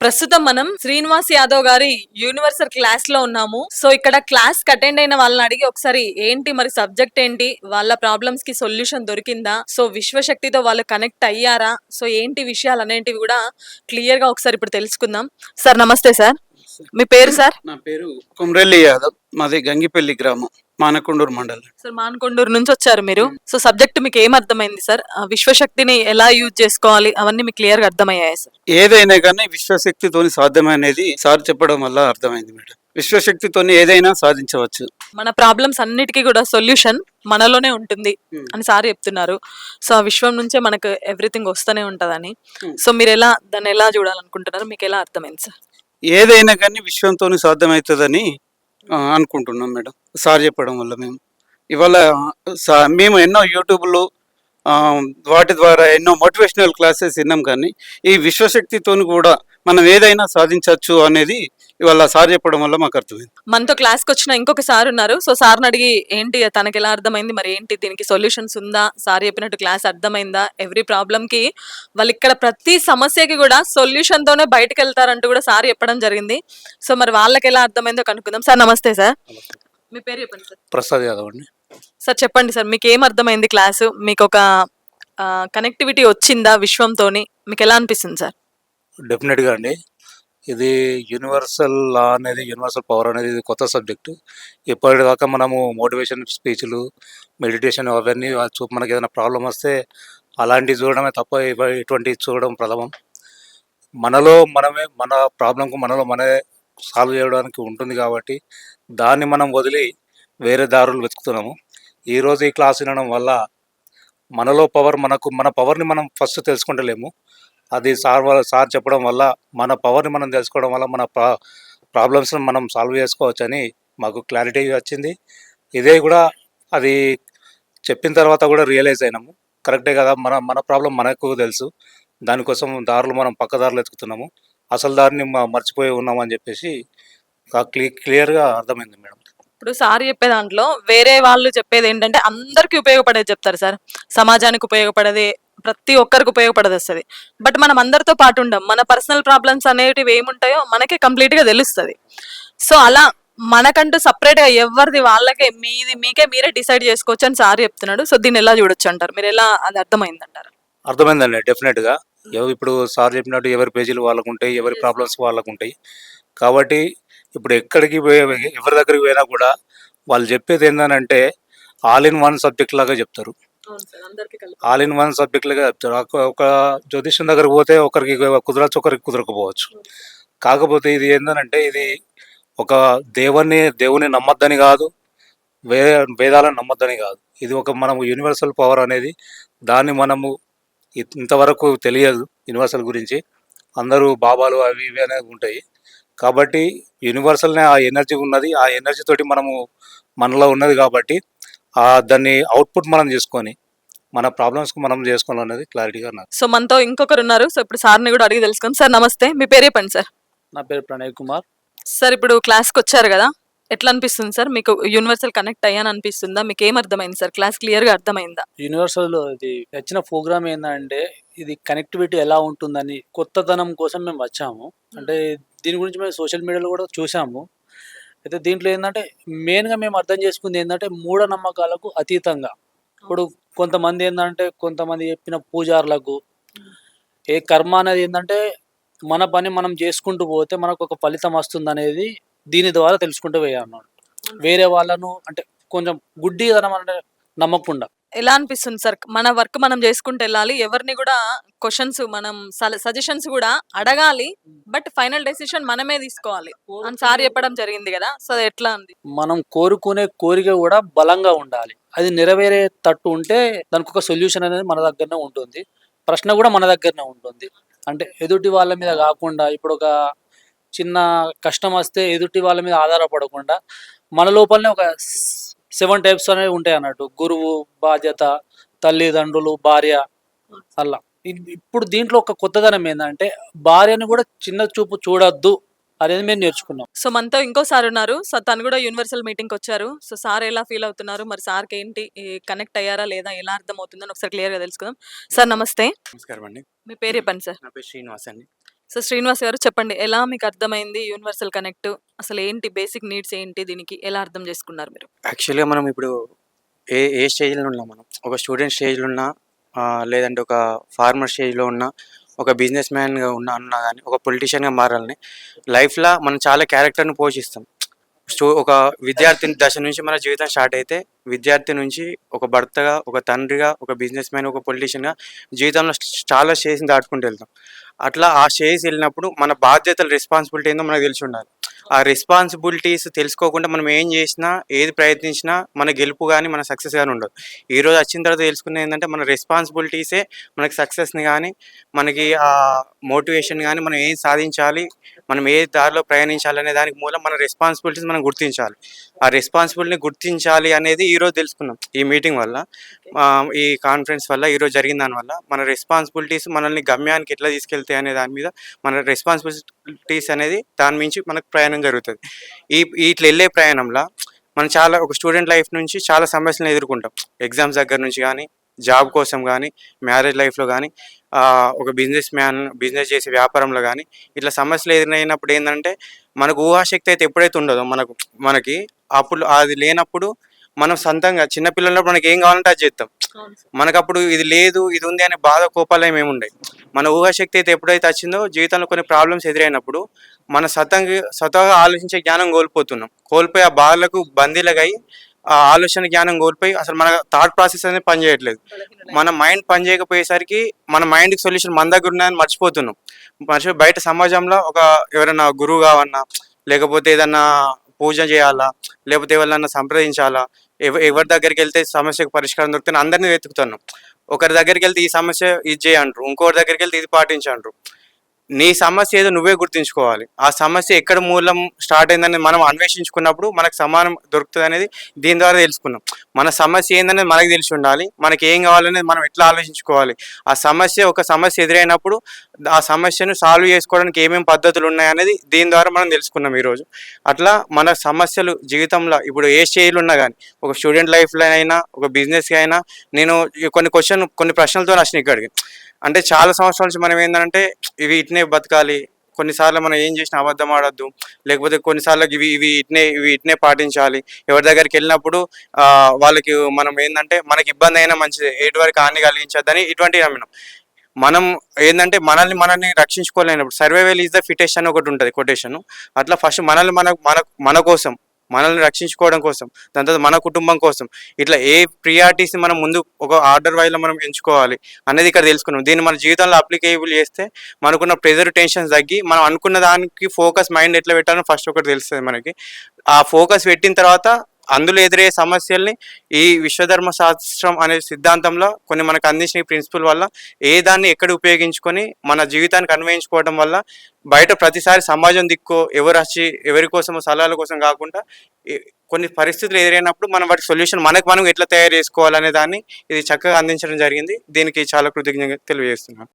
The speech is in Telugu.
ప్రస్తుతం మనం శ్రీనివాస్ యాదవ్ గారి యూనివర్సల్ క్లాస్ లో ఉన్నాము. సో ఇక్కడ క్లాస్ కి అటెండ్ అయిన వాళ్ళని అడిగి ఒకసారి ఏంటి మరి సబ్జెక్ట్ ఏంటి, వాళ్ళ ప్రాబ్లమ్స్ కి సొల్యూషన్ దొరికిందా, సో విశ్వశక్తితో వాళ్ళు కనెక్ట్ అయ్యారా, సో ఏంటి విషయాలు అనేటివి కూడా క్లియర్ గా ఒకసారి ఇప్పుడు తెలుసుకుందాం. సార్ నమస్తే సార్, మీ పేరు సార్? నా పేరు కుమ్రెల్లి యాదవ్, మాది గంగిపల్లి గ్రామం, మానకొండూరు మండలం. సార్ మానకొండూరు నుంచి వచ్చారు మీరు. సో సబ్జెక్ట్ మీకు ఏం అర్థమైంది సార్? విశ్వశక్తిని ఎలా యూజ్ చేసుకోవాలి అవన్నీ మీకు క్లియర్ గా అర్థమయ్యాయి సార్? ఏదైనా కానీ విశ్వశక్తితోని సాధ్యమనేది సార్ చెప్పడం వల్ల అర్థమైంది మేడం. విశ్వశక్తితోని ఏదైనా సాధించవచ్చు. మన ప్రాబ్లమ్స్ అన్నిటికీ కూడా సొల్యూషన్ మనలోనే ఉంటుంది అని సార్ చెప్తున్నారు. సో ఆ విశ్వం నుంచే మనకు ఎవ్రీథింగ్ వస్తూనే ఉంటదని. సో మీరు దాన్ని ఎలా చూడాలనుకుంటున్నారు, మీకు ఎలా అర్థమైంది సార్? ఏదైనా కానీ విశ్వంతోని సాధ్యమవుతుందని అనుకుంటున్నాం మేడం, సార్ చెప్పడం వల్ల. ఇవాళ మేము ఎన్నో యూట్యూబ్లో వాటి ద్వారా ఎన్నో మోటివేషనల్ క్లాసెస్ విన్నాం, కానీ ఈ విశ్వశక్తితోని కూడా మనం ఏదైనా సాధించవచ్చు అనేది ఇవాళ సార్ చెప్పడం వల్ల మాకు అర్థమైంది. మనతో క్లాస్కి వచ్చిన ఇంకొక సార్ ఉన్నారు. సో సార్ని అడిగి ఏంటి తనకి ఎలా అర్థమైంది, మరి ఏంటి దీనికి సొల్యూషన్స్ ఉందా, సార్ చెప్పినట్టు క్లాస్ అర్థమైందా, ఎవ్రీ ప్రాబ్లంకి వాళ్ళు ఇక్కడ ప్రతి సమస్యకి కూడా సొల్యూషన్ తోనే బయటకు వెళ్తారంటూ కూడా సార్ చెప్పడం జరిగింది. సో మరి వాళ్ళకి ఎలా అర్థమైందో కనుక్కుందాం. సార్ నమస్తే సార్, మీ పేరు చెప్పండి సార్? ప్రసాద్ యాదవ్ అండి. సార్ చెప్పండి సార్, మీకు ఏం అర్థమైంది క్లాసు? మీకు ఒక కనెక్టివిటీ వచ్చిందా విశ్వంతోని, మీకు ఎలా అనిపిస్తుంది సార్? డెఫినెట్గా అండి, ఇది యూనివర్సల్ లా అనేది, యూనివర్సల్ పవర్ అనేది ఇది కొత్త సబ్జెక్టు. ఇప్పటిదాకా మనము మోటివేషన్ స్పీచ్లు, మెడిటేషన్ అవన్నీ మనకి ఏదైనా ప్రాబ్లం వస్తే అలాంటివి చూడడమే తప్ప ఇటువంటివి చూడడం ప్రథమం. మనలో మనమే మన ప్రాబ్లంకు మనమే సాల్వ్ చేయడానికి ఉంటుంది కాబట్టి దాన్ని మనం వదిలి వేరే దారులు వెతుకుతున్నాము. ఈరోజు ఈ క్లాస్ వినడం వల్ల మనలో పవర్, మన పవర్ని మనం ఫస్ట్ తెలుసుకుంటలేము. అది సార్ చెప్పడం వల్ల మన పవర్ని మనం తెలుసుకోవడం వల్ల మన ప్రాబ్లమ్స్ని మనం సాల్వ్ చేసుకోవచ్చని మాకు క్లారిటీ వచ్చింది. ఇదే కూడా అది చెప్పిన తర్వాత కూడా రియలైజ్ అయినాము, కరెక్టే కదా, మన ప్రాబ్లం మనకు తెలుసు, దానికోసం దారులు మనం పక్క దారులు వెతుకుతున్నాము, అసలు దారిని మర్చిపోయి ఉన్నామని చెప్పేసి క్లియర్గా అర్థమైంది మేడం. ఇప్పుడు సార్ చెప్పే దాంట్లో వేరే వాళ్ళు చెప్పేది ఏంటంటే అందరికి ఉపయోగపడేది చెప్తారు సార్, సమాజానికి ఉపయోగపడేది, ప్రతి ఒక్కరికి ఉపయోగపడదు వస్తుంది. బట్ మనం అందరితో పాటు ఉండం, మన పర్సనల్ ప్రాబ్లమ్స్ అనేటివి ఏముంటాయో మనకే కంప్లీట్గా తెలుస్తుంది. సో అలా మనకంటూ సపరేట్గా ఎవరిది వాళ్ళకే, మీకే మీరే డిసైడ్ చేసుకోవచ్చు అని సార్ చెప్తున్నాడు. సో దీన్ని ఎలా చూడొచ్చు అంటారు మీరు? ఎలా అది అర్థమైందంటారు? అర్థమైందండి, డెఫినెట్గా. ఇప్పుడు సార్ చెప్పినట్టు ఎవరి పేజీలు వాళ్ళకు ఉంటాయి, ఎవరి ప్రాబ్లమ్స్ వాళ్ళకు ఉంటాయి. కాబట్టి ఇప్పుడు ఎక్కడికి ఎవరి దగ్గరికి పోయినా కూడా వాళ్ళు చెప్పేది ఏంటంటే ఆల్ ఇన్ వన్ సబ్జెక్ట్ లాగా చెప్తారు. ఆల్ ఇన్ వన్ సబ్జెక్ట్ లాగా చెప్తారు. ఒక జ్యోతిష్యం దగ్గరకు పోతే ఒకరికి కుదరచ్చు, ఒకరికి కుదరకపోవచ్చు. కాకపోతే ఇది ఏంటంటే ఇది ఒక దేవుని నమ్మద్దని కాదు, వేదాలను నమ్మద్దని కాదు, ఇది ఒక మనము యూనివర్సల్ పవర్ అనేది, దాన్ని మనము ఇంతవరకు తెలియదు యూనివర్సల్ గురించి. అందరూ బాబాలు అవి ఇవి అనేది ఉంటాయి. కాబట్టి యూనివర్సల్నే ఆ ఎనర్జీ ఉన్నది, ఆ ఎనర్జీ తోటి మనలో ఉన్నది కాబట్టి దాన్ని అవుట్పుట్ మనం చేసుకొని మన ప్రాబ్లమ్స్కి మనం చేసుకోవాలనేది క్లారిటీగా ఉన్నది. సో మనతో ఇంకొకరు ఉన్నారు. సో ఇప్పుడు సార్ని కూడా అడిగి తెలుసుకుందాం. సార్ నమస్తే, మీ పేరు చెప్పండి సార్? నా పేరు ప్రణయ్ కుమార్ సార్. ఇప్పుడు క్లాస్కి వచ్చారు కదా, ఎట్లా అనిపిస్తుంది సార్ మీకు? యూనివర్సల్ కనెక్ట్ అయ్యాను అనిపిస్తుందా? మీకు ఏం అర్థమైంది సార్? క్లాస్ క్లియర్గా అర్థమైందా? యూనివర్సల్ ఇది వచ్చిన ప్రోగ్రామ్ ఏంటంటే ఇది కనెక్టివిటీ ఎలా ఉంటుందని కొత్తదనం కోసం మేము వచ్చాము. అంటే దీని గురించి మేము సోషల్ మీడియాలో కూడా చూసాము. అయితే దీంట్లో ఏంటంటే మెయిన్గా మేము అర్థం చేసుకుంది ఏంటంటే మూఢనమ్మకాలకు అతీతంగా. ఇప్పుడు కొంతమంది చెప్పిన పూజారులకు ఏ కర్మ అనేది ఏంటంటే మన పని మనం చేసుకుంటూ పోతే మనకు ఒక ఫలితం వస్తుంది అనేది దీని ద్వారా తెలుసుకుంటూ పోయాను. వేరే వాళ్ళను అంటే కొంచెం గుడ్డిదనం అంటే నమ్మకుండా. ఎలా అనిపిస్తుంది సార్? మన వర్క్ మనం చేసుకుంటూ వెళ్ళాలి, ఎవరిని కూడా క్వశ్చన్స్ మనం సజెషన్స్ కూడా అడగాలి, బట్ ఫైనల్ డెసిషన్ మనమే తీసుకోవాలి అని సార్ చెప్పడం జరిగింది కదా. సో అది ఎట్లా ఉంది? మనం కోరుకునే కోరిక కూడా బలంగా ఉండాలి, అది నెరవేరే తట్టు ఉంటే దానికి ఒక సొల్యూషన్ అనేది మన దగ్గరనే ఉంటుంది, ప్రశ్న కూడా మన దగ్గరనే ఉంటుంది. అంటే ఎదుటి వాళ్ళ మీద కాకుండా, ఇప్పుడు ఒక చిన్న కష్టం వస్తే ఎదుటి వాళ్ళ మీద ఆధారపడకుండా మన లోపలనే ఒక 7 టైప్స్ అనేవి ఉంటాయి అన్నట్టు. గురువు, బాధ్యత, తల్లిదండ్రులు, భార్య, అలా. ఇప్పుడు దీంట్లో ఒక కొత్తదనం ఏంటంటే భార్యను కూడా చిన్న చూపు చూడొద్దు అనేది మేము నేర్చుకున్నాం. సో మనతో ఇంకో సార్ ఉన్నారు. సో తను కూడా యూనివర్సల్ మీటింగ్కి వచ్చారు. సో సార్ ఎలా ఫీల్ అవుతున్నారు, మరి సార్కి ఏంటి కనెక్ట్ అయ్యారా లేదా, ఎలా అర్థం అవుతుందని ఒకసారి క్లియర్గా తెలుసుకుందాం. సార్ నమస్తే. నమస్కారం అండి. మీ పేరు చెప్పండి సార్? నా పేరు శ్రీనివాస్ అండి. సో శ్రీనివాస్ గారు చెప్పండి, ఎలా మీకు అర్థమైంది యూనివర్సల్ కనెక్ట్? అసలు ఏంటి బేసిక్ నీడ్స్ ఏంటి? దీనికి ఎలా అర్థం చేసుకున్నారు మీరు? యాక్చువల్‌గా మనం ఇప్పుడు ఏ స్టేజ్‌లో ఉన్నాం మనం. ఒక స్టూడెంట్ స్టేజ్‌లో ఉన్నా, లేదంటే ఒక ఫార్మర్ స్టేజ్‌లో ఉన్నా, ఒక బిజినెస్ మ్యాన్‌గా ఉన్నా గానీ, ఒక పొలిటీషియన్‌గా మారాలని లైఫ్‌లో మనం చాలా క్యారెక్టర్‌ని పోషిస్తాం. ఒక విద్యార్థి దశ నుంచి మన జీవితం స్టార్ట్ అయితే, విద్యార్థి నుంచి ఒక భర్తగా, ఒక తండ్రిగా, ఒక బిజినెస్ మ్యాన్, ఒక పొలిటీషియన్‌గా జీవితంలో చాలా స్టేజ్‌ని దాటుకుంటూ వెళ్తాం. అట్లా ఆ స్టేజ్ వెళ్ళినప్పుడు మన బాధ్యతలు, రెస్పాన్సిబిలిటీ ఏందో మనకు తెలిసి ఉండాలి. ఆ రెస్పాన్సిబిలిటీస్ తెలుసుకోకుండా మనం ఏం చేసినా, ఏది ప్రయత్నించినా మన గెలుపు గానీ, మన సక్సెస్ గానీ ఉండదు. ఈరోజు వచ్చిన తర్వాత తెలుసుకున్నది ఏందంటే, మన రెస్పాన్సిబిలిటీసే మనకి సక్సెస్‌ని గానీ, మనకి మోటివేషన్ గానీ, మనం ఏం సాధించాలి, మనం ఏ దారిలో ప్రయాణించాలనే దానికి మూలం మన రెస్పాన్సిబిలిటీస్ మనం గుర్తించాలి. ఆ రెస్పాన్సిబిలిటీని గుర్తించాలి అనేది ఈరోజు తెలుసుకున్నాం ఈ మీటింగ్ వల్ల. ఈ కాన్ఫరెన్స్ వల్ల, ఈరోజు జరిగిన దానివల్ల మన రెస్పాన్సిబిలిటీస్ మనల్ని గమ్యానికి ఎట్లా తీసుకెళ్తాయి అనే దాని మీద మన రెస్పాన్సిబిలిటీస్ అనేది దాని మించి మనకు ప్రయాణం జరుగుతుంది. ఇట్లా వెళ్ళే ప్రయాణంలో మనం చాలా ఒక స్టూడెంట్ లైఫ్ నుంచి చాలా సమస్యలను ఎదుర్కొంటాం. ఎగ్జామ్స్ దగ్గర నుంచి కానీ, జాబ్ కోసం కానీ, మ్యారేజ్ లైఫ్లో కానీ, ఒక బిజినెస్ చేసే వ్యాపారంలో కానీ ఇట్లా సమస్యలు ఎదురైనప్పుడు ఏంటంటే, మనకు ఊహాశక్తి అయితే ఎప్పుడైతే ఉండదో మనకి అప్పుడు అది లేనప్పుడు మనం సొంతంగా చిన్నపిల్లలప్పుడు మనకి ఏం కావాలంటే అది చేస్తాం. మనకప్పుడు ఇది లేదు, ఇది ఉంది అనే బాధ, కోపాలు ఏమి ఉండవు. మన ఊహాశక్తి అయితే ఎప్పుడైతే వచ్చిందో, జీవితంలో కొన్ని ప్రాబ్లమ్స్ ఎదురైనప్పుడు మన స్వతహాగా ఆలోచించే జ్ఞానం కోల్పోయి ఆ బాధలకు బందీలకై ఆ ఆలోచన జ్ఞానం కోల్పోయి అసలు మన థాట్ ప్రాసెస్ అనేది పనిచేయట్లేదు. మన మైండ్ పనిచేయకపోయేసరికి మన మైండ్కి సొల్యూషన్ మన దగ్గర ఉన్నాయని మర్చిపోతున్నాం. బయట సమాజంలో ఎవరైనా గురువు కావన్నా, లేకపోతే ఏదన్నా పూజ చేయాలా, లేకపోతే ఎవరినన్నా సంప్రదించాలా, ఎవరి దగ్గరికి వెళ్తే సమస్యకు పరిష్కారం దొరుకుతుంది అందరినీ వెతుకుతున్నాం. ఒకరి దగ్గరికి వెళ్తే ఈ సమస్య ఇది చేయంటారు, ఇంకొకరి దగ్గరికి వెళ్తే ఇది పాటించంటారు. నీ సమస్య ఏదో నువ్వే గుర్తుంచుకోవాలి. ఆ సమస్య ఎక్కడ మూలం స్టార్ట్ అయిందని మనం అన్వేషించుకున్నప్పుడు మనకు సమానం దొరుకుతుంది అనేది దీని ద్వారా తెలుసుకున్నాం. మన సమస్య ఏందనేది మనకు తెలిసి ఉండాలి. మనకి ఏం కావాలనేది మనం ఎట్లా ఆలోచించుకోవాలి. ఒక సమస్య ఎదురైనప్పుడు ఆ సమస్యను సాల్వ్ చేసుకోవడానికి ఏమేమి పద్ధతులు ఉన్నాయనేది దీని ద్వారా మనం తెలుసుకున్నాం ఈరోజు. అట్లా మన సమస్యలు జీవితంలో ఇప్పుడు ఏ స్టేజ్లో ఉన్నా కానీ, ఒక స్టూడెంట్ లైఫ్లో అయినా, ఒక బిజినెస్గా అయినా, నేను కొన్ని ప్రశ్నలతో వచ్చినాయి ఇక్కడికి. అంటే చాలా సంవత్సరాల నుంచి మనం ఏంటంటే ఇవి ఇట్నే బతకాలి, కొన్నిసార్లు మనం ఏం చేసినా అబద్ధం ఆడొద్దు, లేకపోతే కొన్నిసార్లు ఇవి ఇట్నే పాటించాలి, ఎవరి దగ్గరికి వెళ్ళినప్పుడు వాళ్ళకి మనం ఏంటంటే మనకి ఇబ్బంది అయినా మంచిది, ఎటు వరకు హాని కలిగించద్దని ఇటువంటివి నమ్మినాం. మనం ఏంటంటే మనల్ని రక్షించుకోలేనప్పుడు సర్వైవల్ ఈజ్ ద ఫిటెస్ట్ అని ఒకటి ఉంటుంది కొటేషన్. అట్లా ఫస్ట్ మన కోసం, మనల్ని రక్షించుకోవడం కోసం, దాని తర్వాత మన కుటుంబం కోసం, ఇట్లా ఏ ప్రియారిటీస్ని మనం ముందు ఒక ఆర్డర్ వైజ్లో మనం ఎంచుకోవాలి అనేది ఇక్కడ తెలుసుకున్నాం. దీన్ని మన జీవితంలో అప్లికేబుల్ చేస్తే మనకున్న ప్రెజర్, టెన్షన్స్ తగ్గి మనం అనుకున్న దానికి మైండ్ ఎట్లా పెట్టాలో ఫస్ట్ ఒకటి తెలుస్తుంది మనకి. ఆ ఫోకస్ పెట్టిన తర్వాత అందులో ఎదురయ్యే సమస్యల్ని ఈ విశ్వధర్మ శాస్త్రం అనే సిద్ధాంతంలో కొన్ని మనకు అందించిన ప్రిన్సిపల్ వల్ల దాన్ని ఎక్కడ ఉపయోగించుకొని మన జీవితానికి అన్వయించుకోవడం వల్ల బయట ప్రతిసారి సమాజం దిక్కో ఎవరి కోసమో సలహాల కోసం కాకుండా కొన్ని పరిస్థితులు ఎదురైనప్పుడు మనం వాటి సొల్యూషన్ మనం ఎట్లా తయారు చేసుకోవాలనే దాన్ని ఇది చక్కగా అందించడం జరిగింది. దీనికి చాలా కృతజ్ఞతలు తెలియజేస్తున్నాను.